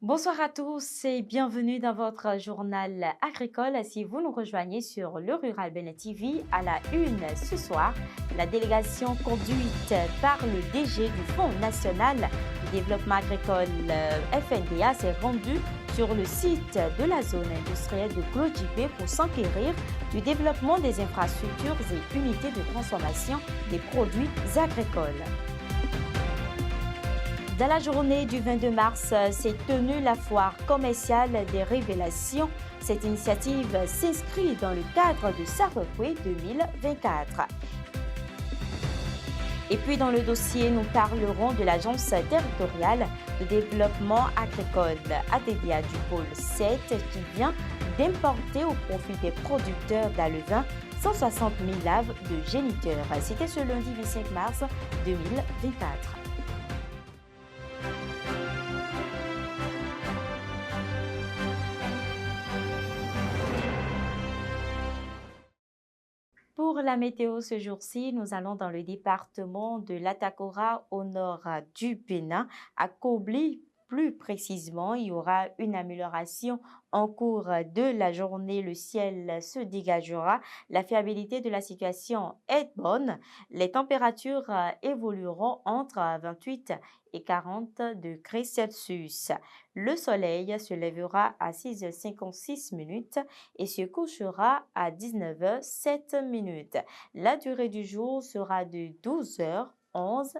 Bonsoir à tous et bienvenue dans votre journal agricole. Si vous nous rejoignez sur le Rural Bénin TV, à la une ce soir, la délégation conduite par le DG du Fonds national du développement agricole FNDA s'est rendue sur le site de la zone industrielle de Glodjibé pour s'enquérir du développement des infrastructures et unités de transformation des produits agricoles. Dans la journée du 22 mars, s'est tenue la foire commerciale des révélations. Cette initiative s'inscrit dans le cadre de Sarwewé 2024. Et puis dans le dossier, nous parlerons de l'Agence territoriale de développement agricole ATDA du pôle 7 qui vient d'importer au profit des producteurs d'alevin 160 000 laves de géniteurs. C'était ce lundi 25 mars 2024. Pour la météo ce jour-ci, nous allons dans le département de l'Atakora au nord du Bénin, à Kobli. Plus précisément, il y aura une amélioration en cours de la journée. Le ciel se dégagera. La fiabilité de la situation est bonne. Les températures évolueront entre 28 et 40 degrés Celsius. Le soleil se lèvera à 6h56 et se couchera à 19h07. La durée du jour sera de 12h11.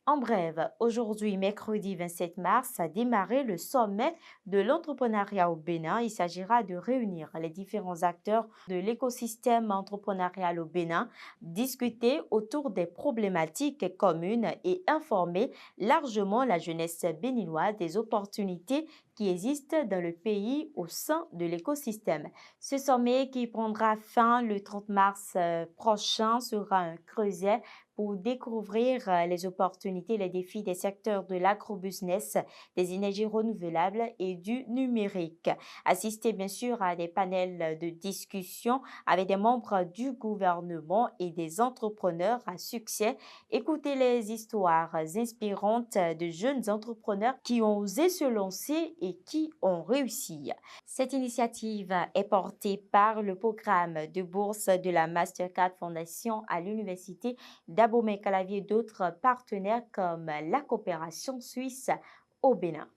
En bref, aujourd'hui, mercredi 27 mars, a démarré le sommet de l'entrepreneuriat au Bénin. Il s'agira de réunir les différents acteurs de l'écosystème entrepreneurial au Bénin, discuter autour des problématiques communes et informer largement la jeunesse béninoise des opportunités qui existent dans le pays au sein de l'écosystème. Ce sommet qui prendra fin le 30 mars prochain sera un creuset pour découvrir les opportunités et les défis des secteurs de l'agrobusiness, des énergies renouvelables et du numérique. Assister bien sûr à des panels de discussion avec des membres du gouvernement et des entrepreneurs à succès. Écouter les histoires inspirantes de jeunes entrepreneurs qui ont osé se lancer et qui ont réussi. Cette initiative est portée par le programme de bourse de la Mastercard Foundation à l'Université d'Abomey-Calavi et d'autres partenaires comme la coopération suisse au Bénin.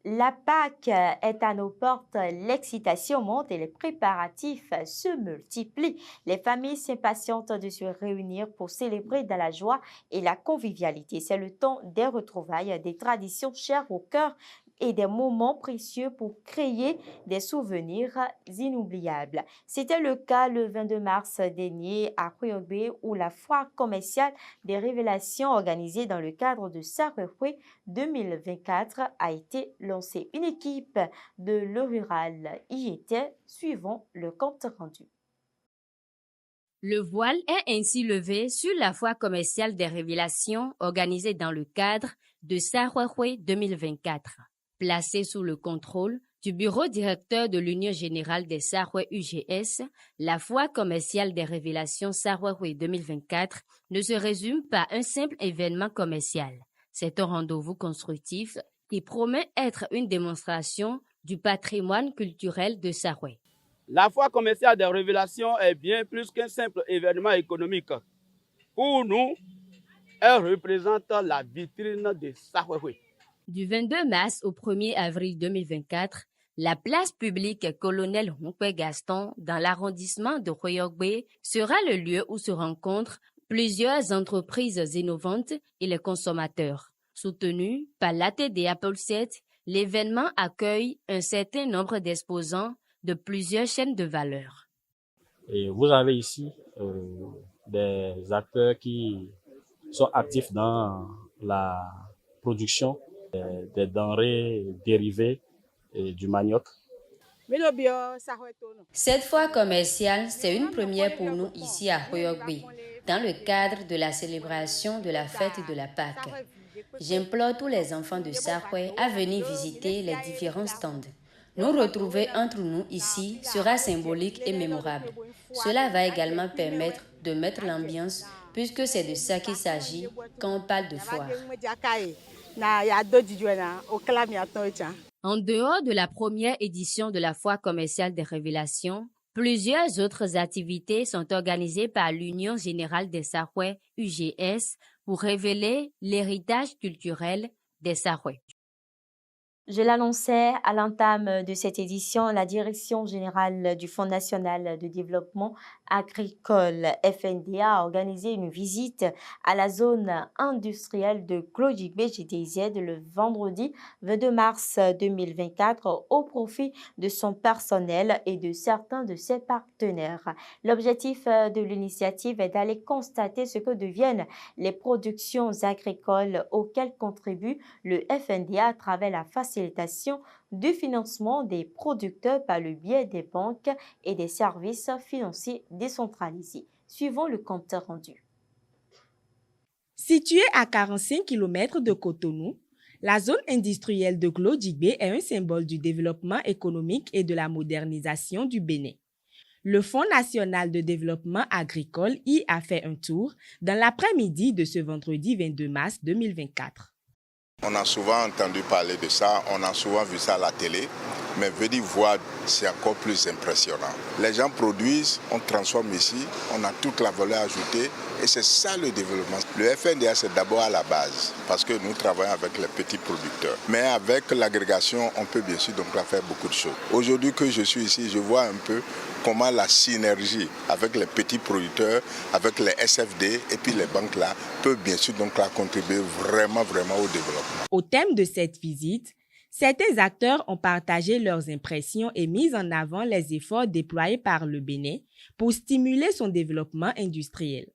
La Pâques est à nos portes, l'excitation monte et les préparatifs se multiplient. Les familles s'impatientent de se réunir pour célébrer dans la joie et la convivialité. C'est le temps des retrouvailles, des traditions chères au cœur et des moments précieux pour créer des souvenirs inoubliables. C'était le cas le 22 mars dernier à Kouyogbé où la foire commerciale des révélations organisée dans le cadre de Sarwewé 2024 a été lancée. Une équipe de Le Rural y était, suivant le compte rendu. Le voile est ainsi levé sur la foire commerciale des révélations organisée dans le cadre de Sarwewé 2024. Placée sous le contrôle du bureau directeur de l'Union générale des Sarwé UGS, la foire commerciale des révélations Sarwewé 2024 ne se résume pas à un simple événement commercial. C'est un rendez-vous constructif qui promet être une démonstration du patrimoine culturel de Sarwé. La foire commerciale des révélations est bien plus qu'un simple événement économique. Pour nous, elle représente la vitrine de Sarwewé. Du 22 mars au 1er avril 2024, la place publique Colonel Honkwe Gaston dans l'arrondissement de Kouyogbé sera le lieu où se rencontrent plusieurs entreprises innovantes et les consommateurs. Soutenu par l'ATDA Pôle 7, l'événement accueille un certain nombre d'exposants de plusieurs chaînes de valeur. Et vous avez ici des acteurs qui sont actifs dans la production des denrées dérivées du manioc. Cette foire commerciale, c'est une première pour nous ici à Kouyogbé, dans le cadre de la célébration de la fête de la Pâque. J'implore tous les enfants de Sarwé à venir visiter les différents stands. Nous retrouver entre nous ici sera symbolique et mémorable. Cela va également permettre de mettre l'ambiance puisque c'est de ça qu'il s'agit quand on parle de foire. En dehors de la première édition de la Foire commerciale des révélations, plusieurs autres activités sont organisées par l'Union générale des Sarouais, UGS, pour révéler l'héritage culturel des Sarouais. Je l'annonçais à l'entame de cette édition, la Direction générale du Fonds national de développement agricole, FNDA, a organisé une visite à la zone industrielle de Glodjigbe GTZ le vendredi 22 mars 2024 au profit de son personnel et de certains de ses partenaires. L'objectif de l'initiative est d'aller constater ce que deviennent les productions agricoles auxquelles contribue le FNDA à travers la facilitation du financement des producteurs par le biais des banques et des services financiers décentralisés. Suivons le compte rendu. Située à 45 km de Cotonou, la zone industrielle de Glodjigbe est un symbole du développement économique et de la modernisation du Bénin. Le Fonds national de développement agricole y a fait un tour dans l'après-midi de ce vendredi 22 mars 2024. On a souvent entendu parler de ça, on a souvent vu ça à la télé, mais venir voir, c'est encore plus impressionnant. Les gens produisent, on transforme ici, on a toute la valeur ajoutée et c'est ça le développement. Le FNDA, c'est d'abord à la base parce que nous travaillons avec les petits producteurs. Mais avec l'agrégation, on peut bien sûr donc faire beaucoup de choses. Aujourd'hui que je suis ici, je vois un peu comment la synergie avec les petits producteurs, avec les SFD et puis les banques là, peut bien sûr donc contribuer vraiment au développement. Au thème de cette visite, certains acteurs ont partagé leurs impressions et mis en avant les efforts déployés par le Bénin pour stimuler son développement industriel.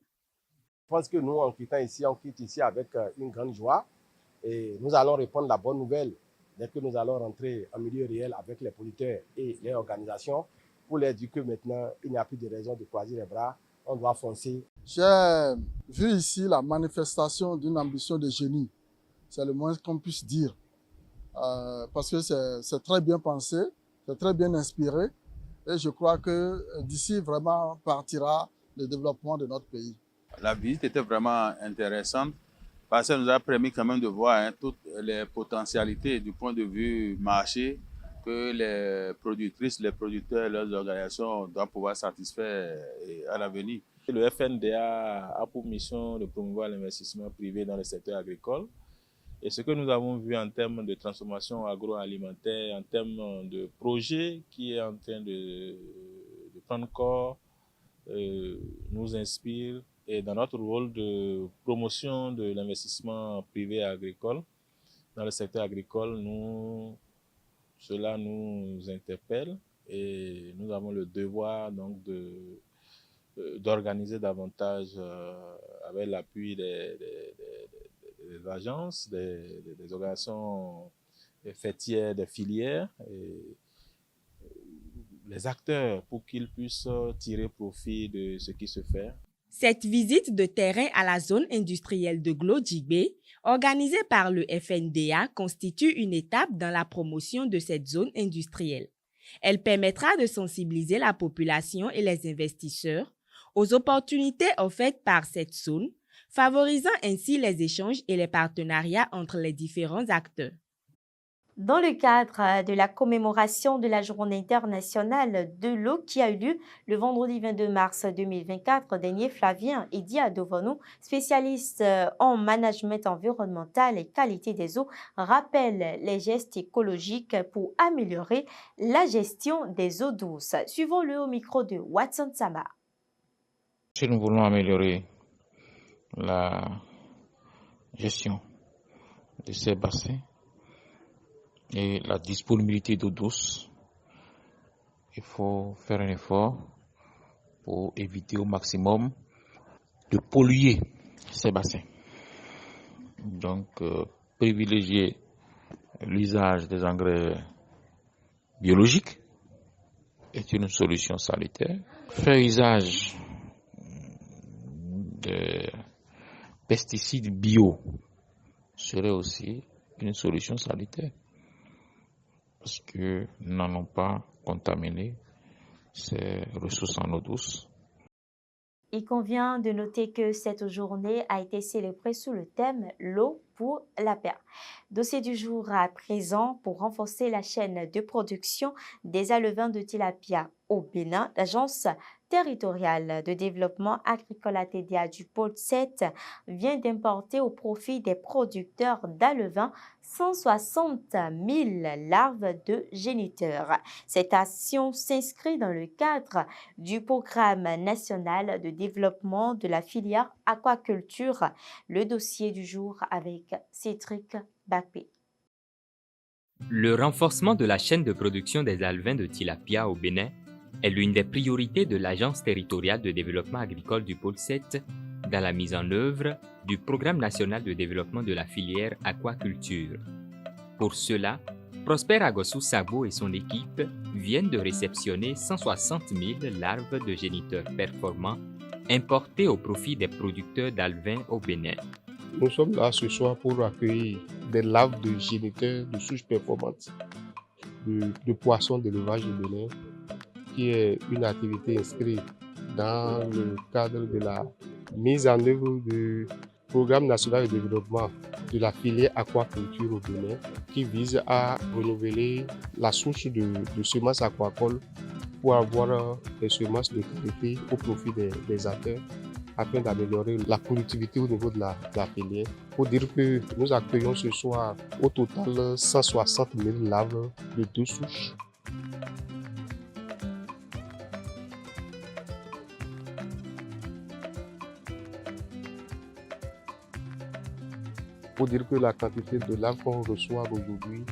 Je pense que nous, en quittant ici, on quitte ici avec une grande joie et nous allons répondre la bonne nouvelle dès que nous allons rentrer en milieu réel avec les producteurs et les organisations pour leur dire que maintenant, il n'y a plus de raison de croiser les bras, on doit foncer. J'ai vu ici la manifestation d'une ambition de génie, c'est le moins qu'on puisse dire, parce que c'est très bien pensé, c'est très bien inspiré et je crois que d'ici vraiment partira le développement de notre pays. La visite était vraiment intéressante parce que ça nous a permis quand même de voir toutes les potentialités du point de vue marché que les productrices, les producteurs, leurs organisations doivent pouvoir satisfaire à l'avenir. Le FNDA a pour mission de promouvoir l'investissement privé dans le secteur agricole. Et ce que nous avons vu en termes de transformation agroalimentaire, en termes de projet qui est en train de prendre corps, nous inspire. Et dans notre rôle de promotion de l'investissement privé agricole, dans le secteur agricole, cela nous interpelle et nous avons le devoir donc d'organiser davantage avec l'appui des agences, des organisations faîtières, des filières, et les acteurs pour qu'ils puissent tirer profit de ce qui se fait. Cette visite de terrain à la zone industrielle de Glodjigbe, organisée par le FNDA, constitue une étape dans la promotion de cette zone industrielle. Elle permettra de sensibiliser la population et les investisseurs aux opportunités offertes par cette zone, favorisant ainsi les échanges et les partenariats entre les différents acteurs. Dans le cadre de la commémoration de la Journée internationale de l'eau qui a eu lieu le vendredi 22 mars 2024 dernier, Flavien Idi Adovonou, spécialiste en management environnemental et qualité des eaux, rappelle les gestes écologiques pour améliorer la gestion des eaux douces. Suivons-le au micro de Watson Sama. Si nous voulons améliorer la gestion de ces bassins, et la disponibilité d'eau douce, il faut faire un effort pour éviter au maximum de polluer ces bassins. Donc, privilégier l'usage des engrais biologiques est une solution salutaire. Faire usage de pesticides bio serait aussi une solution salutaire, parce que nous n'allons pas contaminer ces ressources en eau douce. Il convient de noter que cette journée a été célébrée sous le thème « L'eau pour la paix ». Dossier du jour à présent, pour renforcer la chaîne de production des alevins de tilapia au Bénin, l'Agence territoriale de développement agricole ATDA du pôle 7 vient d'importer au profit des producteurs d'alevins 160 000 larves de géniteurs. Cette action s'inscrit dans le cadre du programme national de développement de la filière aquaculture. Le dossier du jour avec Cédric Bakpé. Le renforcement de la chaîne de production des alevins de tilapia au Bénin est l'une des priorités de l'Agence territoriale de développement agricole du pôle 7 dans la mise en œuvre du Programme national de développement de la filière aquaculture. Pour cela, Prosper Agossou Sabo et son équipe viennent de réceptionner 160 000 larves de géniteurs performants importées au profit des producteurs d'alevins au Bénin. Nous sommes là ce soir pour accueillir des larves de géniteurs de souches performantes de poissons d'élevage au Bénin, qui est une activité inscrite dans le cadre de la mise en œuvre du Programme national de développement de la filière aquaculture au Bénin, qui vise à renouveler la souche de semences aquacoles pour avoir des semences de qualité au profit des acteurs, afin d'améliorer la productivité au niveau de la filière. Pour dire que nous accueillons ce soir au total 160 000 larves de 2 souches. Pour dire que la quantité de larves qu'on reçoit aujourd'hui,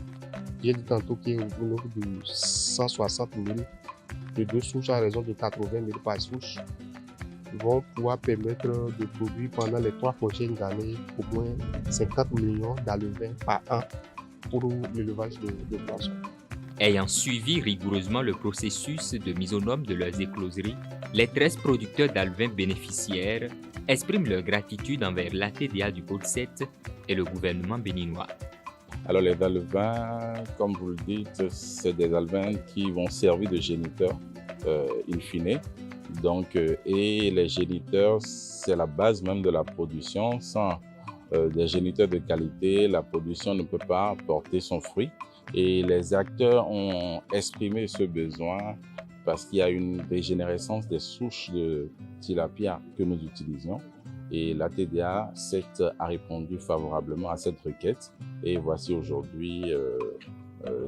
j'ai dit tantôt qu'il est au nombre de 160 000 de 2 souches à raison de 80 000 par souche, vont pouvoir permettre de produire pendant les 3 prochaines années au moins 50 millions d'alevins par an pour l'élevage de poissons. Ayant suivi rigoureusement le processus de mise aux normes de leurs écloseries, les 13 producteurs d'alevins bénéficiaires expriment leur gratitude envers l'ATDA du pôle 7 et le gouvernement béninois. Alors les alevins, comme vous le dites, c'est des alevins qui vont servir de géniteurs in fine. Donc, et les géniteurs, c'est la base même de la production. Sans des géniteurs de qualité, la production ne peut pas porter son fruit. Et les acteurs ont exprimé ce besoin parce qu'il y a une régénérescence des souches de tilapia que nous utilisions. Et l'ATDA 7 a répondu favorablement à cette requête. Et voici aujourd'hui,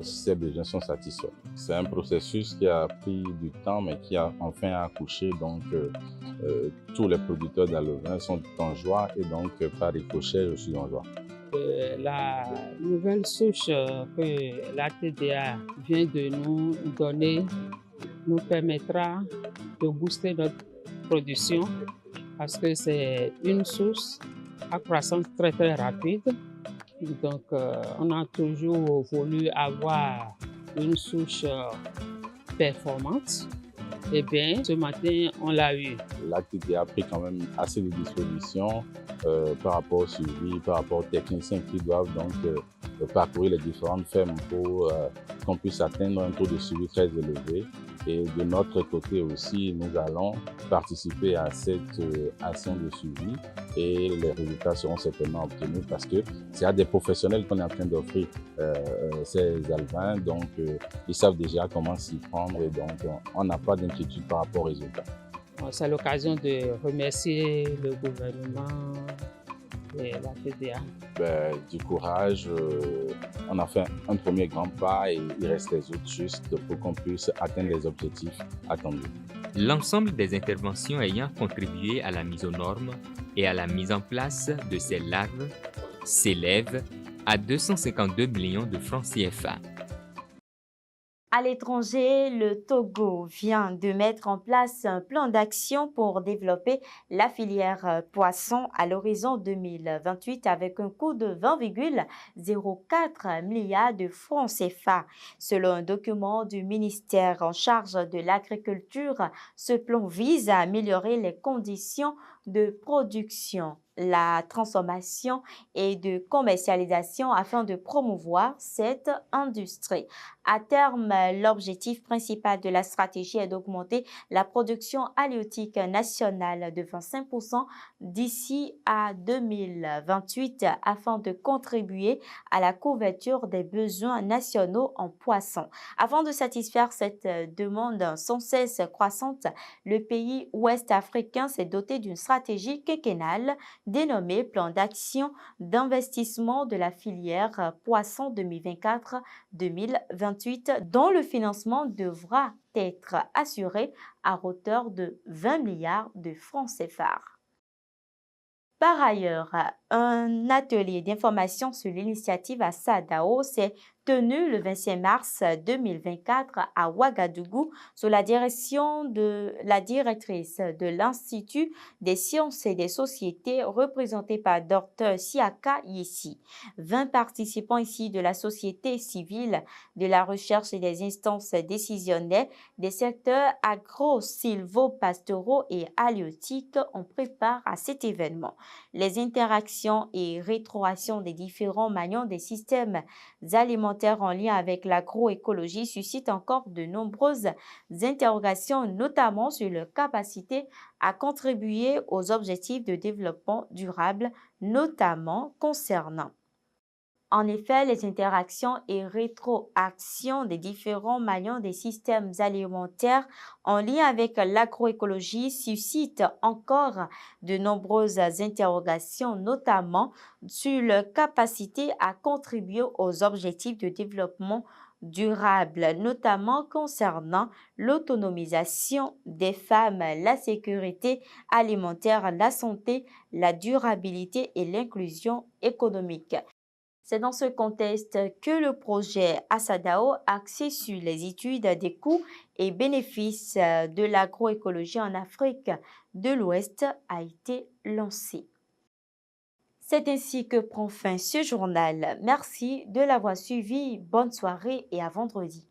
ces besoins sont satisfaits. C'est un processus qui a pris du temps, mais qui a enfin accouché. Donc, tous les producteurs d'alevins sont en joie et donc, par ricochet, je suis en joie. La nouvelle souche que l'ATDA vient de nous donner nous permettra de booster notre production parce que c'est une souche à croissance très rapide. Donc, on a toujours voulu avoir une souche performante. Eh bien, ce matin, on l'a eu. L'ATDA a pris quand même assez de dispositions par rapport au suivi, par rapport aux techniciens qui doivent donc parcourir les différentes fermes pour qu'on puisse atteindre un taux de suivi très élevé. Et de notre côté aussi, nous allons participer à cette action de suivi et les résultats seront certainement obtenus parce que c'est à des professionnels qu'on est en train d'offrir ces alevins. Donc, ils savent déjà comment s'y prendre et donc on n'a pas d'inquiétude par rapport aux résultats. C'est l'occasion de remercier le gouvernement et l'ATDA. Du courage, on a fait un premier grand pas et il reste les autres juste pour qu'on puisse atteindre les objectifs attendus. L'ensemble des interventions ayant contribué à la mise aux normes et à la mise en place de ces larves s'élève à 252 millions de francs CFA. À l'étranger, le Togo vient de mettre en place un plan d'action pour développer la filière poisson à l'horizon 2028 avec un coût de 20,04 milliards de francs CFA. Selon un document du ministère en charge de l'agriculture, ce plan vise à améliorer les conditions de production la transformation et de commercialisation afin de promouvoir cette industrie. À terme, l'objectif principal de la stratégie est d'augmenter la production halieutique nationale de 25% d'ici à 2028 afin de contribuer à la couverture des besoins nationaux en poissons. Afin de satisfaire cette demande sans cesse croissante, le pays ouest-africain s'est doté d'une stratégie quinquennale dénommé Plan d'action d'investissement de la filière poisson 2024-2028, dont le financement devra être assuré à hauteur de 20 milliards de francs CFA. Par ailleurs, un atelier d'information sur l'initiative à SADAO s'est tenu le 25 mars 2024 à Ouagadougou sous la direction de la directrice de l'Institut des sciences et des sociétés représentée par Dr Siaka Yessi. 20 participants ici de la société civile, de la recherche et des instances décisionnelles des secteurs agro-sylvo-pastoraux et halieutiques ont pris part à cet événement. Les interactions et rétroactions des différents maillons des systèmes alimentaires en lien avec l'agroécologie suscitent encore de nombreuses interrogations, notamment sur leur capacité à contribuer aux objectifs de développement durable, notamment concernant. En effet, les interactions et rétroactions des différents maillons des systèmes alimentaires en lien avec l'agroécologie suscitent encore de nombreuses interrogations, notamment sur leur capacité à contribuer aux objectifs de développement durable, notamment concernant l'autonomisation des femmes, la sécurité alimentaire, la santé, la durabilité et l'inclusion économique. C'est dans ce contexte que le projet ASADAO, axé sur les études des coûts et bénéfices de l'agroécologie en Afrique de l'Ouest, a été lancé. C'est ainsi que prend fin ce journal. Merci de l'avoir suivi. Bonne soirée et à vendredi.